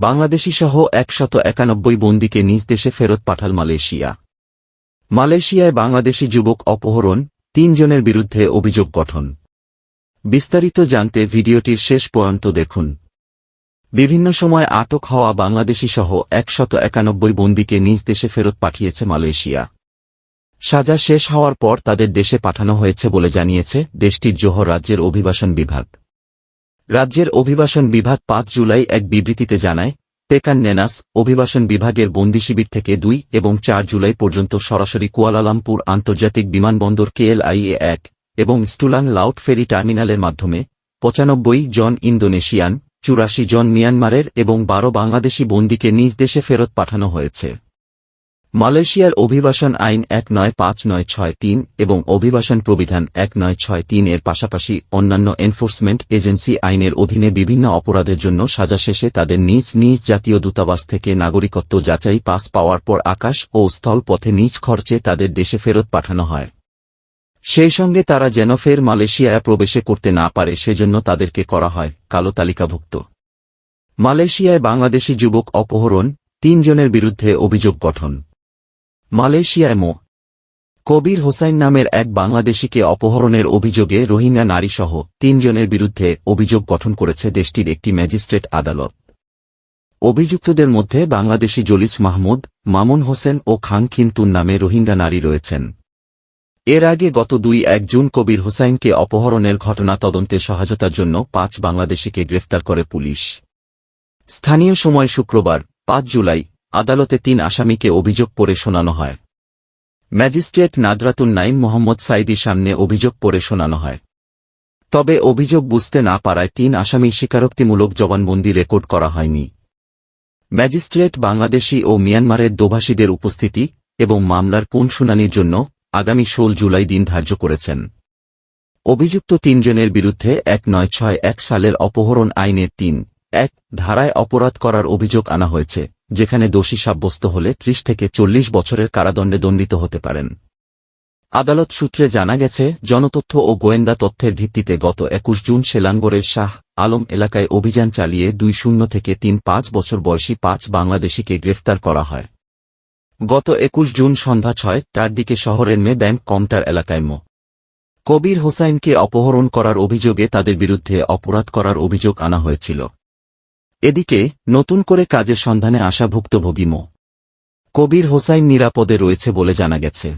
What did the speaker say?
বাংলাদেশিসহ ১৯১ বন্দীকে নিজ দেশে ফেরত পাঠাল মালয়েশিয়া। মালয়েশিয়ায় বাংলাদেশি যুবক অপহরণ, ৩ জনের বিরুদ্ধে অভিযোগ গঠন। বিস্তারিত জানতে ভিডিওটির শেষ পর্যন্ত দেখুন। বিভিন্ন সময় আটক হওয়া বাংলাদেশিসহ ১৯১ বন্দীকে নিজ দেশে ফেরত পাঠিয়েছে মালয়েশিয়া। সাজা শেষ হওয়ার পর তাদের দেশে পাঠানো হয়েছে বলে জানিয়েছে দেশটির জোহর রাজ্যের অভিবাসন বিভাগ। রাজ্যের অভিবাসন বিভাগ ৫ জুলাই এক বিবৃতিতে জানায়, পেকান নেনাস অভিবাসন বিভাগের বন্দিশিবির থেকে ২ এবং ৪ জুলাই পর্যন্ত সরাসরি কুয়ালালামপুর আন্তর্জাতিক বিমানবন্দর KLIA-1 এবং স্টুলাং লাউট ফেরি টার্মিনালের মাধ্যমে ৯৫ জন ইন্দোনেশিয়ান, ৮৪ জন মিয়ানমারের এবং ১২ বাংলাদেশি বন্দীকে নিজ দেশে ফেরত পাঠানো হয়েছে। মালয়েশিয়ার অভিবাসন আইন ১৯৫৯৬৩ এবং অভিবাসন প্রবিধান ১৯৬৩ এর পাশাপাশি অন্যান্য এনফোর্সমেন্ট এজেন্সি আইনের অধীনে বিভিন্ন অপরাধের জন্য সাজা শেষে তাদের নিজ নিজ জাতীয় দূতাবাস থেকে নাগরিকত্ব যাচাই পাস পাওয়ার পর আকাশ ও স্থল পথে নিজ খরচে তাদের দেশে ফেরত পাঠানো হয়। সেই সঙ্গে তারা যেন ফের মালয়েশিয়ায় প্রবেশে করতে না পারে সেজন্য তাদেরকে করা হয় কালো তালিকাভুক্ত। মালয়েশিয়ায় বাংলাদেশি যুবক অপহরণ, ৩ জনের বিরুদ্ধে অভিযোগ গঠন। মালয়েশিয়ায় মো. কবির হোসাইন নামের এক বাংলাদেশিকে অপহরণের অভিযোগে রোহিঙ্গা নারীসহ ৩ জনের বিরুদ্ধে অভিযোগ গঠন করেছে দেশটির একটি ম্যাজিস্ট্রেট আদালত। অভিযুক্তদের মধ্যে বাংলাদেশি জলিস মাহমুদ, মামুন হোসেন ও খান খিনতুন নামে রোহিঙ্গা নারী রয়েছেন। এর আগে গত ২-১ জুন কবির হোসাইনকে অপহরণের ঘটনা তদন্তে সহায়তার জন্য ৫ বাংলাদেশিকে গ্রেফতার করে পুলিশ। স্থানীয় সময় শুক্রবার ৫ জুলাই আদালতে ৩ আসামিকে অভিযোগ পড়ে শোনানো হয়। ম্যাজিস্ট্রেট নাদরাতুন নাইম মোহাম্মদ সাইদির সামনে অভিযোগ পড়ে শোনানো হয়। তবে অভিযোগ বুঝতে না পারায় ৩ আসামির স্বীকারোক্তিমূলক জবানবন্দি রেকর্ড করা হয়নি। ম্যাজিস্ট্রেট বাংলাদেশি ও মিয়ানমারের দোভাষীদের উপস্থিতি এবং মামলার পুনঃশুনানির জন্য আগামী ১৬ জুলাই দিন ধার্য করেছেন। অভিযুক্ত ৩ জনের বিরুদ্ধে ১৯৬১ সালের অপহরণ আইনের ৩(১) ধারায় অপরাধ করার অভিযোগ আনা হয়েছে, যেখানে দোষী সাব্যস্ত হলে ৩০ থেকে ৪০ বছরের কারাদণ্ডে দণ্ডিত হতে পারেন। আদালত সূত্রে জানা গেছে, জনতথ্য ও গোয়েন্দা তথ্যের ভিত্তিতে গত ২১ জুন সেলাঙ্গরের শাহ আলম এলাকায় অভিযান চালিয়ে ২০ থেকে ৩-৫ বছর বয়সী ৫ বাংলাদেশিকে গ্রেফতার করা হয়। গত ২১ জুন সন্ধ্যা ৬টার দিকে শহরের মে ব্যাংক কাউন্টার এলাকায় মো. কবির হোসাইনকে অপহরণ করার অভিযোগে তাদের বিরুদ্ধে অপরাধ করার অভিযোগ আনা হয়েছিল। এদিকে নতুন করে কাজের সন্ধানে আসা ভুক্তভোগী মো. কবির হোসাইন নিরাপদে রয়েছে বলে জানা গেছে।